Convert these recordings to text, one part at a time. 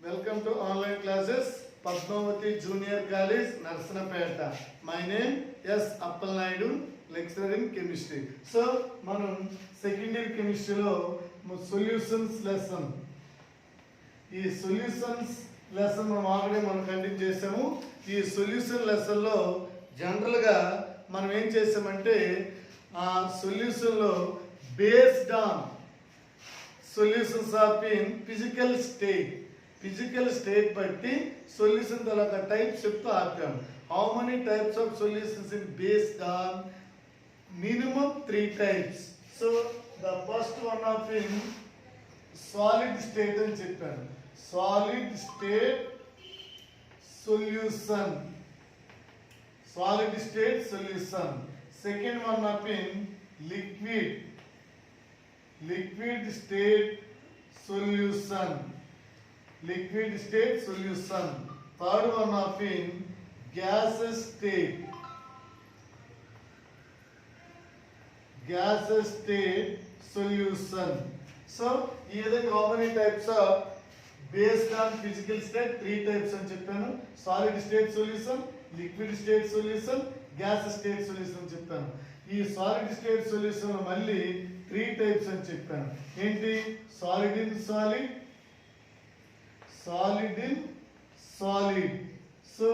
Welcome to online classes, Padmavati Junior College, Narsanapeta. My name S. Appal Naidu, lecturer in chemistry. So, manam second year chemistry lo solutions lesson. ఈ solutions lesson మనం already continue చేసాము. ఈ solution లెసన్లో జనరల్గా మనం ఏం చేసామంటే ఆ సొల్యూషన్లో based on solutions of in physical state బట్టి సొల్యూషన్ తర్వాత టైప్స్ చెప్తూ ఆపాము. How many types of solutions in based on minimum 3 types. So the first one of in solid state అని చెప్పాను. Solid state solution. Second one of in liquid state solution. Third one of in gaseous state solution. So either how many types of based on physical state 3 types అని చెప్పాను. Solid state solution, liquid state solution, gas state solution చెప్పాను. ఈ solid state solution మళ్ళీ 3 types అని చెప్పాను. ఏంటి? Solid in solid, so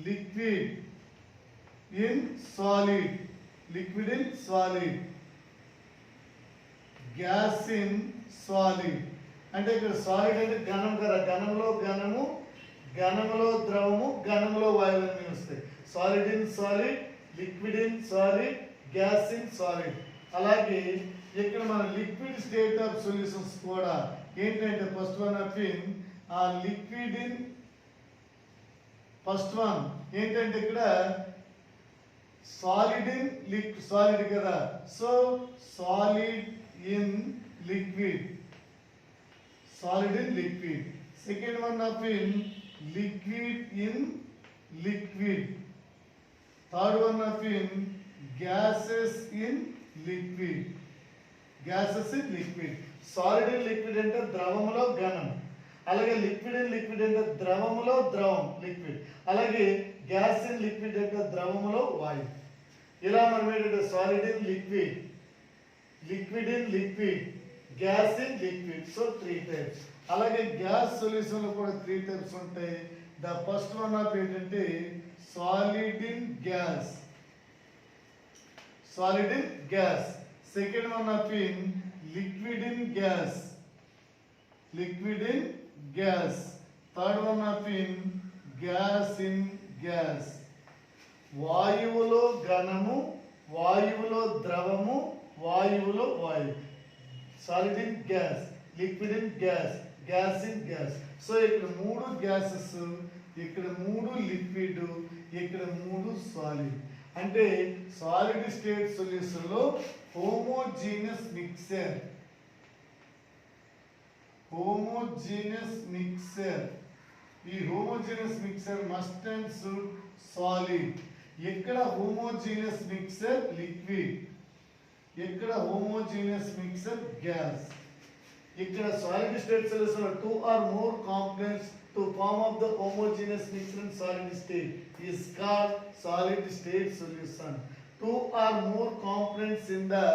liquid in solid, gas in solid. అంటే ఇక్కడ సాలిడ్ అంటే ఘనం కదా, ఘనంలో ఘనము, ఘనములో ద్రవము, ఘనములో వాయువు అన్నీ వస్తాయి. Solid in solid, liquid in solid, gas in solid. అలాగే ఇక్కడ మన లిక్విడ్ స్టేట్ ఆఫ్ సొల్యూషన్స్ కూడా ఏంటంటే first one of in liquid in first one ఏంటంటే ఇక్కడ సాలిడ్ కదా, so solid in liquid. Second one of in liquid. Third one of in gases in liquid. Solid in liquid అంటే ద్రవములో ఘనం, అలాగే liquid in liquid అంటే ద్రవములో ద్రవం liquid, అలాగే gas in liquid అంటే ద్రవములో వాయువు. ఇలా మనం ఏంటంటే solid in liquid, liquid in liquid, gas in liquid. So 3 types. అలాగే గ్యాస్ సొల్యూషన్ లో కూడా 3 types ఉంటాయి. ద ఫస్ట్ వన్ ఆఫ్ ఏంటంటే solid in gas. Second one of in liquid in gas. Third one of in gas in gas. వాయువులో ఘనము, వాయువులో ద్రవము, వాయువులో వాయువు. Solid in gas, liquid in gas, gas in gas. So ఇక్కడ 3 gases, ఇక్కడ 3 liquid, ఇక్కడ 3 సాలిడ్. అంటే సాలిడ్ స్టేట్ సొల్యూషన్ లో హోమోజీనియస్ మిక్సర్. ఈ homogeneous mixer must and should solid. ఎక్కడ హోమోజీనియస్ మిక్సర్ లిక్విడ్, ఎక్కడ హోమోజీనియస్ మిక్సర్ గ్యాస్. ఇక్కడ solid state solution 2 or more components to form of the homogeneous mixture in solid state is called solid state solution. 2 or more components in the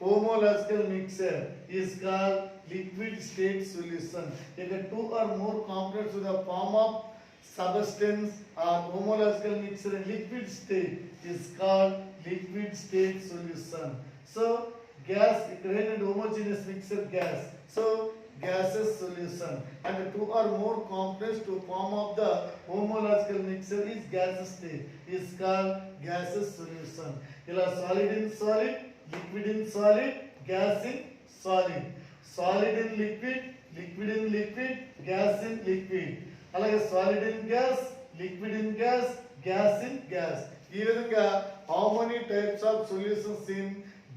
homological mixture is called liquid state solution. If 2 or more components to the form of substance or homological mixture in liquid state is called liquid state solution. So gas, ఇక్కడ ఏంటంటే homogeneous mixture gas, so gaseous solution. And 2 or more components to form of the homological mixture is gaseous state is called gaseous solution. ఇలా solid in solid, liquid in solid, gas in solid, solid in liquid, liquid in liquid, gas in liquid. అలాగే solid in gas, liquid in gas, gas in gas. ఈ విధంగా how many types of solutions in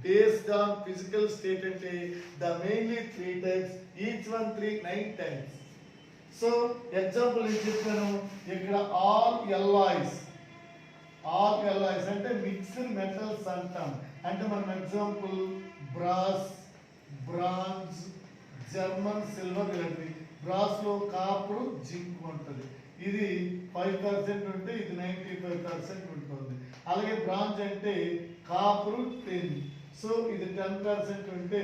based on physical state అంటే the mainly 3 types, each one 9 types. So example ఏం చెప్పాను, ఇక్కడ all alloys అంటే mixed metals అంటాం. అంటే మనం example brass, bronze, German silver ఇలాంటివి. బ్రాస్ లో కాపర్ జింక్ ఉంటుంది. ఇది 5% ఉంటే ఇది 95% ఉంటుంది. అలాగే బ్రాంజ్ అంటే కాపర్ 10, సో ఇది 10% ఉంటే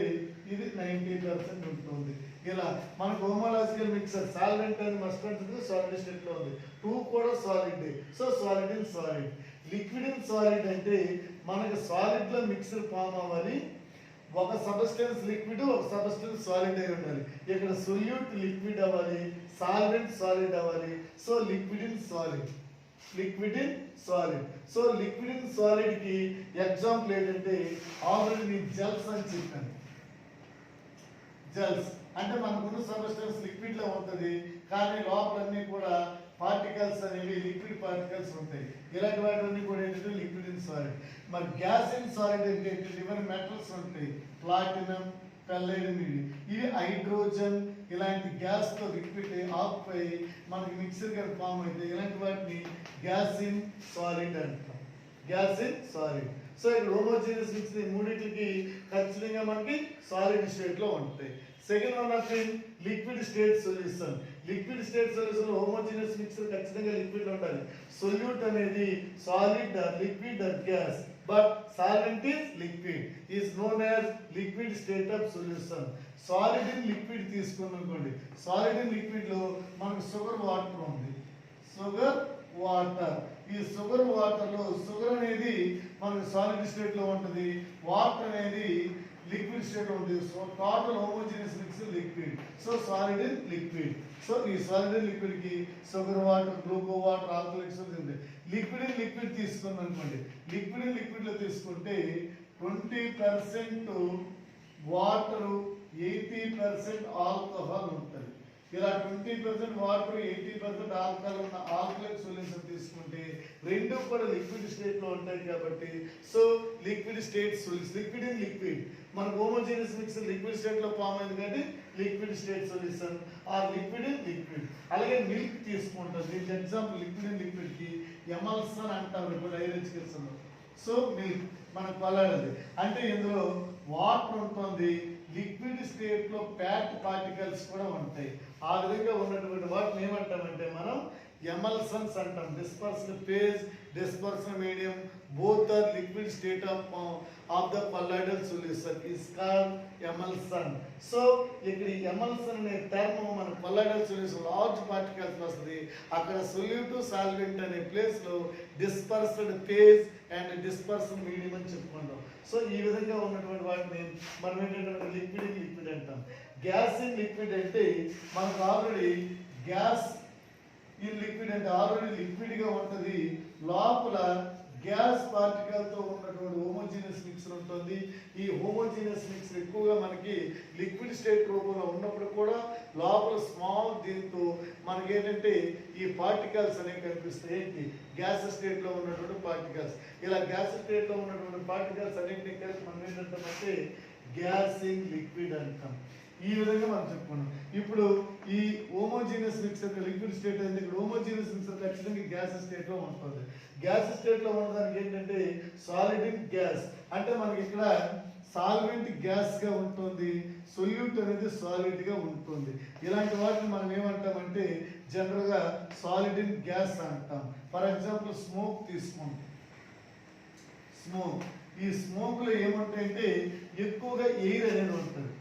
ఇది 90% ఉంటుంది. ఇలా మనకు homological mixer solvent and mustard solid state లో ఉంది. 2 కూడా solid, so solid in solid. Liquid in solid అంటే మనకు సాలిడ్ లో మిక్సర్ ఫామ్ అవ్వాలి, ఒక సబ్స్టెన్స్ లిక్విడ్ ఒక సబ్స్టెన్స్ సాలిడ్ అయి ఉండాలి. ఇక్కడ సొల్యూట్ లిక్విడ్ అవ్వాలి, సాల్వెంట్ సాలిడ్ అవ్వాలి, so liquid in solid. Liquid in solid. So liquid in solid కి ఎగ్జాంపుల్ ఏంటంటే ఆల్రెడీ నేను జెల్స్ అని చెప్పాను. జెల్స్ అంటే మనకున్న సబ్స్టెన్స్ లిక్విడ్ లో ఉంటుంది, కానీ లోపలన్నీ కూడా పార్టికల్స్ అనేవి లిక్విడ్ పార్టికల్స్ ఉంటాయి. ఇలాంటి వాటివన్నీ కూడా ఏంటంటే లిక్విడ్ ఇన్ సాలిడ్. మరి గ్యాస్ ఇన్ సాలిడ్ అంటే ఇవన్నీ మెటల్స్ ఉంటాయి, ప్లాటినం, పెల్లైడ్, ఇవి హైడ్రోజన్ ఇలాంటి గ్యాస్ తో లిక్విడ్ ఆకుపై మనకి మిక్సర్ గా ఫామ్ అయితే ఇలాంటి వాటిని గ్యాస్ ఇన్ సాలిడ్ అంటాం. Gas in solid. సో ఇక్కడ హోమోజీనియస్ మిక్సర్ ఈ మూడింటికి ఖచ్చితంగా మనకి సాలిడ్ స్టేట్ లో ఉంటాయి. Second one of liquid state solution. Liquid state solution homogeneous mixer ఖచ్చితంగా లిక్విడ్ ఉండాలి. సొల్యూట్ అనేది solid liquid gas, but solvent is liquid is known as liquid state of solution. Solid in liquid తీసుకున్నానుకోండి, solid in liquid లో మనకు sugar water ఉంది. Sugar water, ఈ sugar water లో sugar అనేది మనకు సాలిడ్ స్టేట్ లో ఉంటుంది, వాటర్ అనేది లిక్విడ్ స్టేట్ ఉంది. So total homogeneous mixer liquid, so solid in liquid. So ఈ సాలిడ్ ఇన్ లిక్విడ్ కి షుగర్ వాటర్, గ్లూకో వాటర్, ఆల్కలిక్స్ ఉంది. లిక్విడ్ ఇన్ లిక్విడ్ తీసుకున్నాం అనుకోండి, లిక్విడ్ ఇన్ లిక్విడ్ లో తీసుకుంటే 20% వాటర్, 80% ఆల్కహాల్ ఉంటుంది. ఇలా 20% వాటర్, 80% ఆల్కహాల్ ఉన్న ఆల్కలైన్ సొల్యూషన్ తీసుకుంటే రెండు కూడా లిక్విడ్ స్టేట్ లో ఉంటాయి కాబట్టి so liquid state solution. Liquid in liquid మన హోమోజీనియస్ మిక్సర్ లిక్విడ్ స్టేట్ లో ఫామ్ అయింది కాబట్టి liquid state solution or liquid in liquid. అలాగే మిల్క్ తీసుకుంటాం, దీనికి ఎగ్జాంపుల్ లిక్విడ్ ఇన్ లిక్విడ్ కి ఎమల్సన్ అంటారు ఇప్పుడు డైరెక్ట్. సో మిల్క్ మనకు పలాడది అంటే ఇందులో వాటర్ ఉంటుంది, లిక్విడ్ స్టేట్ లో ఫ్యాట్ పార్టికల్స్ కూడా ఉంటాయి. ఆ విధంగా ఉన్నటువంటి వాటిని ఏమంటామంటే మనం ఎమల్సన్స్ అంటాం. Dispersion phase, dispersion medium, both are liquid state of the colloidal solution is called emulsion. So ఇక్కడ emulsion అనే టర్మ్ మన colloidal solution లార్జ్ పార్టికల్స్ వస్తుంది. అక్కడ సొల్యూట్ సాల్వెంట్ అనే ప్లేస్ లో dispersed phase and dispersion medium అని చెప్పుకుంటాం. సో ఈ విధంగా ఉన్నటువంటి వాటిని మనం ఏంటంటే లిక్విడ్ ఇన్ లిక్విడ్ అంటాం. గ్యాస్ ఇన్ లిక్విడ్ అంటే మనకు ఆల్రెడీ గ్యాస్ ఇన్ లిక్విడ్ అంటే ఆల్రెడీ లిక్విడ్ గా ఉంటుంది, లోపల గ్యాస్ పార్టికల్ తో ఉన్నటువంటి హోమోజీనియస్ మిక్సర్ ఉంటుంది. ఈ హోమోజీనియస్ మిక్సర్ ఎక్కువగా మనకి లిక్విడ్ స్టేట్ రూపంలో ఉన్నప్పుడు కూడా లోపల స్మాల్ దీంతో మనకి ఏంటంటే ఈ పార్టికల్స్ అనేవి కనిపిస్తాయి. ఏంటి గ్యాస్ స్టేట్ లో ఉన్నటువంటి పార్టికల్స్. ఇలా గ్యాస్ స్టేట్ లో ఉన్నటువంటి పార్టికల్స్ అన్నింటినీ కలిసి మనం ఏంటంటే గ్యాస్ ఇన్ లిక్విడ్ అంటాం. ఈ విధంగా మనం చెప్పుకున్నాం. ఇప్పుడు ఈ హోమోజీనియస్ మిక్సర్ లిక్విడ్ స్టేట్ అయింది. ఇక్కడ హోమోజీనియస్ మిక్సర్ ఖచ్చితంగా గ్యాస్ స్టేట్ లో ఉంటుంది. గ్యాస్ స్టేట్ లో ఉన్నదానికి ఏంటంటే సాలిడ్ ఇన్ గ్యాస్ అంటే మనకి ఇక్కడ సాల్వెంట్ గ్యాస్ గా ఉంటుంది, సొల్యూట్ అనేది సాలిడ్ గా ఉంటుంది. ఇలాంటి వాటిని మనం ఏమంటామంటే జనరల్ గా సాలిడ్ ఇన్ గ్యాస్ అంటాం. ఫర్ ఎగ్జాంపుల్ స్మోక్ తీసుకోండి. స్మోక్, ఈ స్మోక్ లో ఏముంటాయంటే ఎక్కువగా ఎయిర్ అనేది ఉంటుంది.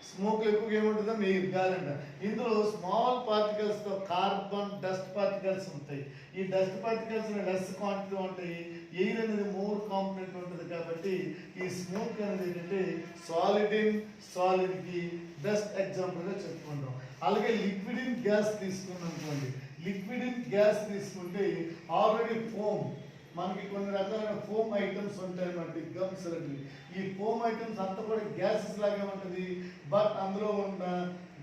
స్మోక్ ఎక్కువగా ఏముంటుందో ఎయిర్, గాలి అంట. ఇందులో స్మాల్ పార్టికల్స్ తో కార్బన్ డస్ట్ పార్టికల్స్ ఉంటాయి. ఈ డస్ట్ పార్టికల్స్ లెస్ క్వాంటిటీ ఉంటాయి, ఎయిర్ అనేది మోర్ కాంపొనెంట్ ఉంటుంది. కాబట్టి ఈ స్మోక్ అనేది ఏంటంటే సాలిడ్ ఇన్ సాలిడ్ కి బెస్ట్ ఎగ్జాంపుల్ గా చెప్పుకుంటాం. అలాగే లిక్విడ్ ఇన్ గ్యాస్ తీసుకున్నాం అనుకోండి. లిక్విడ్ ఇన్ గ్యాస్ తీసుకుంటే ఆల్రెడీ ఫోమ్, మనకి కొన్ని రకాలైన ఫోమ్ ఐటమ్స్ ఉంటాయి అన్నమాట. గమ్స్ అనేవి, ఈ ఫోమ్ ఐటమ్స్ అంతా కూడా గ్యాసెస్ లాగా ఉంటుంది. బట్ అందులో ఉన్న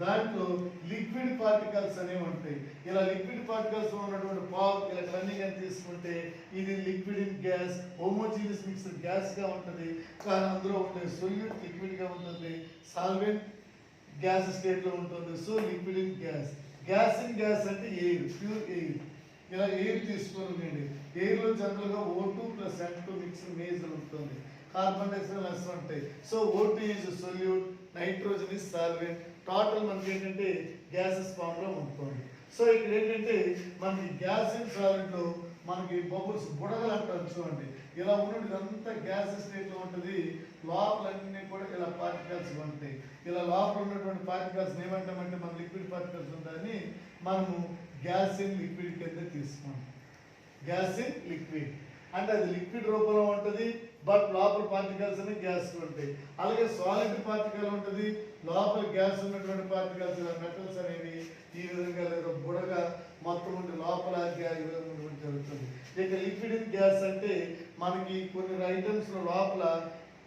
దాంట్లో లిక్విడ్ పార్టికల్స్ అనేవి ఉంటాయి. ఇలా లిక్విడ్ పార్టికల్స్ ఉన్నటువంటి పాల్ ఇలా అన్ని కానీ తీసుకుంటే ఇది liquid in gas. Homogeneous mixer gas గా ఉంటుంది, కానీ అందులో ఉండే సొల్యూట్ లిక్విడ్ గా ఉంటుంది, సాల్వెంట్ గ్యాస్ స్టేట్ లో ఉంటుంది. So liquid in gas. Gas in gas అంటే ఎయిర్, ప్యూర్ ఎయిర్. ఇలా ఎయిర్ తీసుకోనండి. ఎయిర్ లో జనరల్ గా O2 + N2 మిక్సర్ మేజర్ ఉంటుంది, కార్బన్ డైఆక్సైడ్ లెస్ ఉంటాయి. So O2 is solute, nitrogen is solvent, total మనకి ఏంటంటే గ్యాసెస్ ఫామ్ లో ఉంటుంది. సో ఇక్కడ ఏంటంటే మనకి గ్యాస్ ఇన్ సాలిడ్ లో మనకి బబుల్స్ బుడగలు అంటారు చూడండి, ఇలా ఉన్నది ఇదంతా గ్యాస్ స్టేట్ లో ఉంటుంది. లోపలన్నీ కూడా ఇలా పార్టికల్స్ ఉంటాయి. ఇలా లోపల ఉన్నటువంటి పార్టికల్స్ ఏమంటామంటే మన లిక్విడ్ పార్టికల్స్ ఉంటాయని మనము గ్యాస్ ఇన్ లిక్విడ్ కింద తీసుకుంటాం. గ్యాస్ ఇన్ లిక్విడ్ అంటే అది లిక్విడ్ రూపంలో ఉంటుంది, బట్ లోపల పార్టికల్స్ అన్ని గ్యాస్ ఉంటాయి. అలాగే సాలిడ్ పార్టికల్ ఉంటుంది, లోపల గ్యాస్ ఉన్నటువంటి పార్టికల్స్ మెటల్స్ అనేవి ఈ విధంగా లేదా బుడగా మొత్తం ఉండి లోపల జరుగుతుంది. ఇక లిక్విడ్ ఇన్ గ్యాస్ అంటే మనకి కొన్ని ఐటమ్స్ లోపల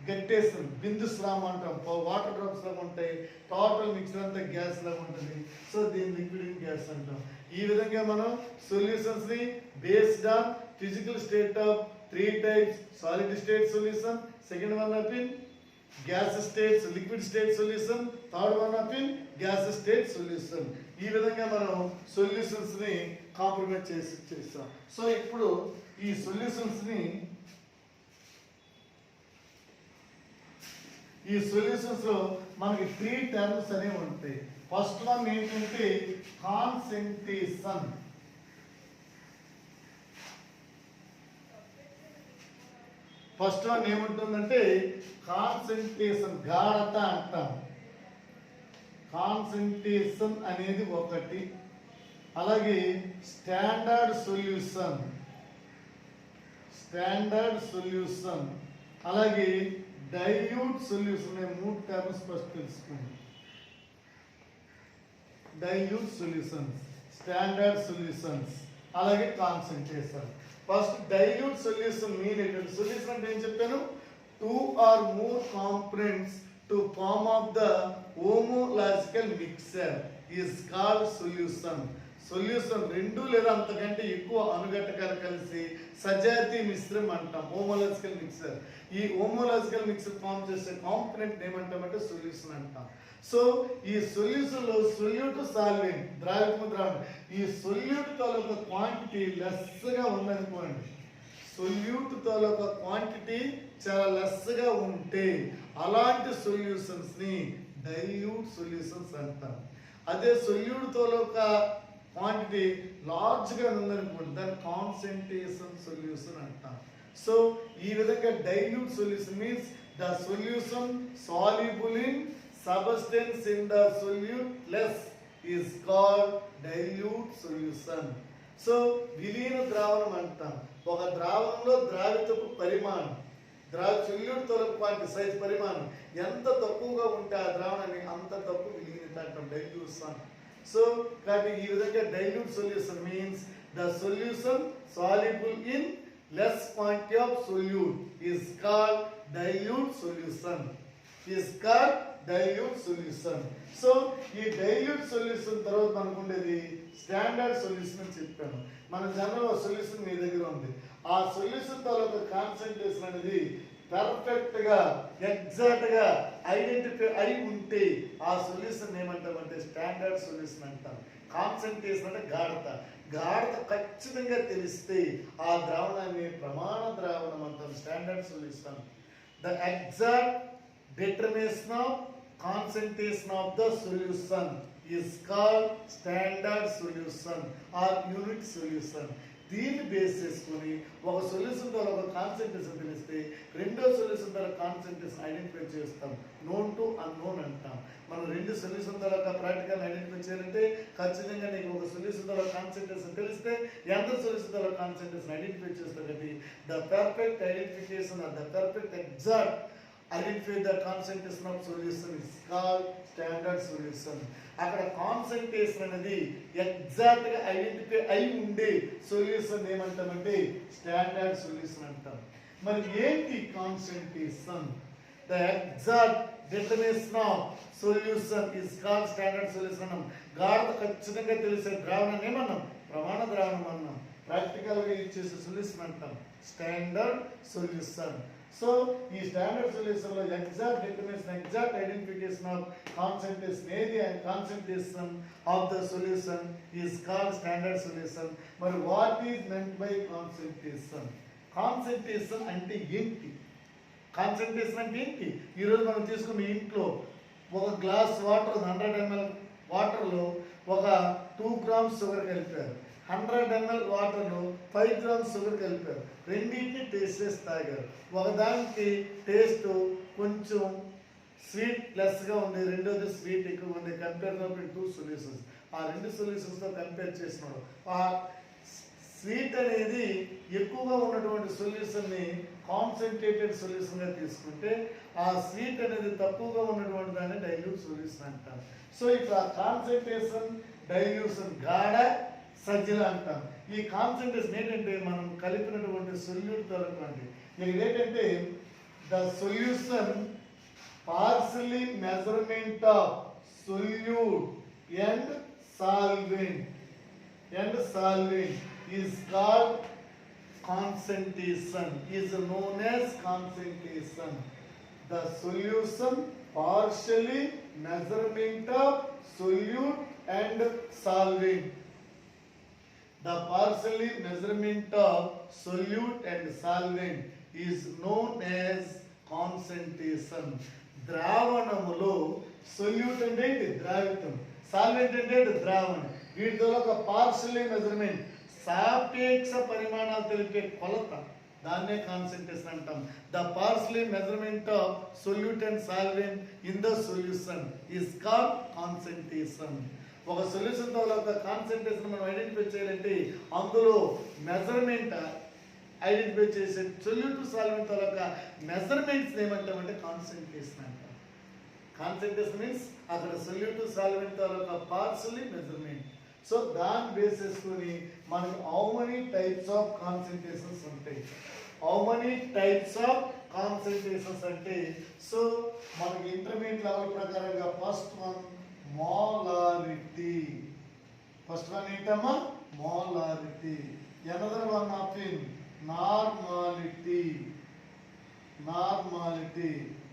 గట్టేస్తుంది, బిందు స్లామ్ అంటాం, వాటర్ డ్రాప్స్ లాగా ఉంటాయి, టోటల్ మిక్చర్ అంతా గ్యాస్ లాగా ఉంటుంది. సో దీన్ని లిక్విడ్ ఇన్ గ్యాస్ అంటాం. ఈ విధంగా మనం సొల్యూషన్స్ ని based on physical state of 3 types: solid state solution, second one of in gas state liquid state solution, third one of in gas state solution. ఈ విధంగా మనం సొల్యూషన్స్ ని కాంప్రమైజ్ చేస్తాం. సో ఇప్పుడు ఈ సొల్యూషన్స్ లో మనకి 3 terms అనేవి ఉంటాయి. ఫస్ట్ వన్ ఏంటంటే కాన్సంట్రేషన్. ఫస్ట్ వన్ ఏముంటుందంటే కాన్సంట్రేషన్, గాఢత అంటాం. కాన్సంట్రేషన్ అనేది ఒకటి. అలాగే స్టాండర్డ్ సొల్యూషన్, అలాగే డైల్యూట్ సొల్యూషన్. 3 టర్మ్స్ ఫస్ట్ తెలుసుకోండి. డైల్యూట్ సొల్యూషన్స్, స్టాండర్డ్ సొల్యూషన్స్, అలాగే concentration. First dilute solution mean ఏంటంటే, సొల్యూషన్ అంటే ఏం చెప్పాను, 2 or more components to form of the homological mixture is called solution. Solution 2 లేదా అంతకంటే ఎక్కువ అణుఘటకాలు కలిసి సజాతీయ మిశ్రమం అంటాం, హోమోలాజికల్ మిక్సర్. ఈ హోమోలాజికల్ మిక్సర్ ఫామ్ చేసే కాంపోనెంట్ ఏమంటామంటే సొల్యూషన్ అంటాం. సో ఈ సొల్యూషన్ లో సొల్యూట్ సాల్వెంట్, ద్రావకము ద్రావణం, ఈ సొల్యూట్ తాలూకా క్వాంటిటీ లెస్ గా ఉందనుకోండి, సొల్యూట్ తాలూకా క్వాంటిటీ చాలా లెస్ గా ఉంటే అలాంటి సొల్యూషన్స్ ని డైల్యూట్ సొల్యూషన్స్ అంటాం. అదే సొల్యూట్ తాలూకా క్వాంటిటీ లార్జ్ గా ఉందనుకోండి, దాన్ని కాన్సంట్రేషన్ సొల్యూషన్ అంటాం. సో ఈ విధంగా dilute solution means the solution soluble in substance in the solute less is called dilute solution. So విలీన ద్రావణం అంటాం. ఒక ద్రావణంలో ద్రావితపు పరిమాణం, సొల్యూట్ తొలగు క్వాంటిటీ సైజ్ పరిమాణం ఎంత తక్కువగా ఉంటే ఆ ద్రావణాన్ని అంత తక్కువ విలీనత అంటాం, డైల్యూషన్. సో కాబట్టి ఈ విధంగా dilute solution means the solution soluble in less quantity of solute is called dilute solution. Dilute solution. So ఈ డైల్యూట్ సొల్యూషన్ తర్వాత మనకు ఉండేది స్టాండర్డ్ సొల్యూషన్ అని చెప్పాను. మన జనరల్ సొల్యూషన్ మీ దగ్గర ఉంది. ఆ సొల్యూషన్ తాలూకా కాన్సంట్రేషన్ అనేది పర్ఫెక్ట్ గా ఎగ్జాక్ట్ గా ఐడెంటిఫై అయి ఉంటే ఆ సొల్యూషన్ ఏమంటామంటే స్టాండర్డ్ సొల్యూషన్ అంటాం. కాన్సంట్రేషన్ అంటే గాఢత ఖచ్చితంగా తెలిస్తే ఆ ద్రావణాన్ని ప్రమాణ ద్రావణం అంటాం, standard solution. The exact determination of concentration of the solution is called standard solution or unit solution. దీన్ని బేస్ చేసుకుని ఒక సొల్యూషన్ ద్వారా ఒక కాన్సంట్రేషన్ తెలిస్తే రెండో సొల్యూషన్ ద్వారా కాన్సంట్రేషన్ ఐడెంటిఫై చేస్తాం, నోన్ టు అన్నోన్ అంటాం. మనం 2 సొల్యూషన్ ద్వారా ప్రాక్టికల్ ఐడెంటిఫై చేయాలంటే ఖచ్చితంగా నీకు ఒక సొల్యూషన్ ద్వారా కాన్సంట్రేషన్ తెలిస్తే ఎంత సొల్యూషన్ ద్వారా కాన్సంట్రేషన్ ఐడెంటిఫై చేస్తాం. కాబట్టి the perfect identification or the perfect exact identify the concentration of solution is called standard solution. అక్కడ కాన్సంట్రేషన్ అనేది ఎగ్జాక్ట్ గా ఐడెంటిఫై అయి ఉండే సొల్యూషన్ ఏమంటామంటే స్టాండర్డ్ సొల్యూషన్ అంటాం. మరి ఏంటి concentration? The exact definition of solution is called standard solution అన్నాం. గాఢత ఖచ్చితంగా తెలిసే ద్రావణం ఏమన్నాం, ప్రమాణ ద్రావణం అన్నాం. ప్రాక్టికల్ గా యూజ్ చేసే సొల్యూషన్ అంటాం స్టాండర్డ్ సొల్యూషన్. సో ఈ స్టాండర్డ్ సొల్యూషన్ లో exact definition, exact identification of concentration ఏది and concentration of the solution is called standard solution. మరి what is meant by concentration? Concentration అంటే ఏంటి? కాన్సంట్రేషన్ అంటే ఏంటి? ఈరోజు మనం తీసుకున్న ఇంట్లో ఒక గ్లాస్ వాటర్ 100 ml వాటర్లో ఒక 2 grams షుగర్ కలిపారు, 100 ml వాటర్లో 5 grams షుగర్ కలిపారు. రెండింటిని టేస్ట్ చేసి తాగారు. ఒకదానికి టేస్ట్ కొంచెం స్వీట్ లెస్గా ఉంది, రెండోది స్వీట్ ఎక్కువ ఉంది. Compare two solutions. ఆ రెండు సొల్యూషన్స్తో కంపేర్ చేసినాడు. ఆ స్వీట్ అనేది ఎక్కువగా ఉన్నటువంటి సొల్యూషన్ని కాన్సన్ట్రేటెడ్ సొల్యూషన్గా తీసుకుంటే, ఆ స్వీట్ అనేది తక్కువగా ఉన్నటువంటి దాన్ని డైల్యూట్ సొల్యూషన్ అంటారు. సో ఇప్పుడు ఆ కాన్సన్ట్రేషన్ డైల్యూషన్ గాఢ సజ్జల అంటాం. ఈ కాన్సన్ట్రేషన్ ఏంటంటే మనం కలిపినటువంటి సొల్యూట్ తరగండి. ఇది ఏంటంటే the solution partially measurement of solute and solvent is called concentration, is known as concentration. The solution partially measurement of solute and solvent. The partially measurement of solute and solvent is known as concentration. ద్రావణములో solute అంటే ద్రావితం, solvent అంటే ద్రావణం. వీటితో ఒక partially measurement, సాపేక్ష పరిమాణాలు తెలిపే కొలత, దాన్నే కాన్సంట్రేషన్ అంటాం. The partially measurement of solute and solvent in the solution is called concentration. ఒక సొల్యూషన్ తో ఒక కాన్సంట్రేషన్ మనం ఐడెంటిఫై చేయాలంటే అందులో మెజర్మెంట్ ఐడెంటిఫై చేసే సొల్యూట్ సాల్వెంట్ తో ఒక మెజర్మెంట్స్ ఏమంటామంటే కాన్సంట్రేషన్ అంటాం. కాన్సంట్రేషన్ మీన్స్ అక్కడ సొల్యూట్ సాల్వెంట్ తాలూకా పార్షియల్లీ మెజర్మెంట్. సో దాన్ని బేస్ చేసుకుని మనకి how many types of concentrations ఉంటాయి. How many types of concentrations అంటే, సో మనకి ఇంటర్మీడియట్ లెవెల్ ప్రకారంగా first one molarity. First one ఏంటమ్మా? Molarity. Another one of in normality.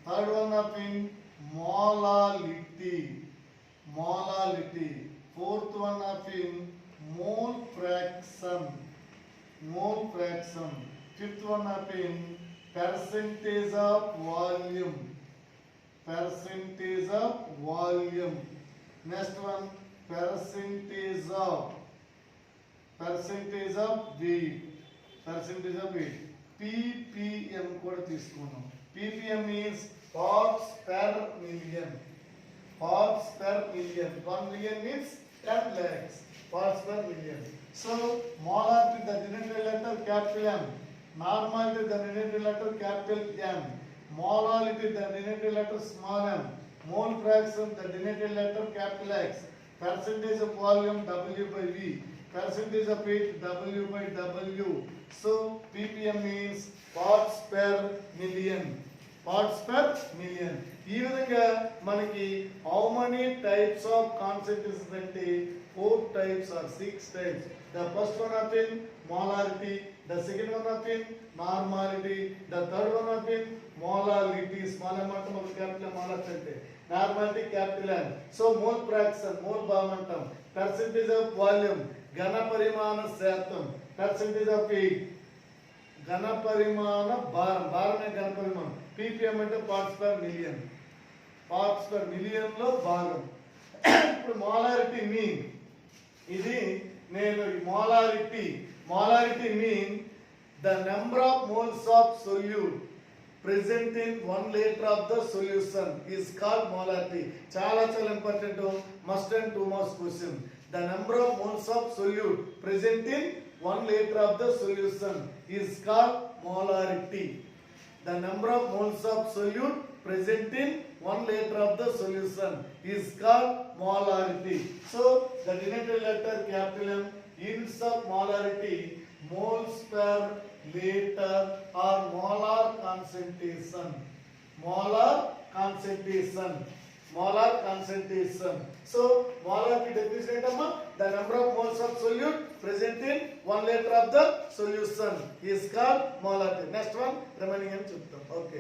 Third one of in molality. Fourth one of in mole fraction. Fifth one of in percentage of volume. Next one percentage of weight. ppm కూడా తీసుకున్నాం. ppm means parts per million. 1 million means 10 lakhs parts per million. So molarity, the denominator letter capital M. Normality, the denominator letter capital M. Molality, the denominator letter small m. Mole fraction, the denominator letter capital X. Percentage of volume W by V. Percentage of weight W by W. So ppm means parts per million. ఈ విధంగా మనకి how many types of concentrations అంటే 4 types or 6 types. The first one of in molarity, the second one of in normality, the third one of in molality. Small amount of capital molarity ante normality capital M. So mole fraction, mole భాగం అంటాం. Percentage of volume, ఘన పరిమాణ శాతం. Percentage of weight, ఘన పరిమాణ భారమే ఘన పరిమాణం. ppm అంటే పార్ట్స్ పర్ మిలియన్ లో భాగం. ఇప్పుడు మోలారిటీ మీన్, ఇది నేను molarity mean the number of moles of solute present in 1 liter of the solution is called molarity. చాలా important, must and two marks question. The number of moles of solute present in 1 liter of the solution is called molarity. The number of moles of solute present in 1 liter of the solution is called molarity. So the denominator letter capital M, units of molarity, moles per liter or molar concentration. So molarity definition ఏంటమ్మా? The number of moles of solute present in 1 liter of the solution is called molarity. Next one remaining అని చెప్తాం. Okay.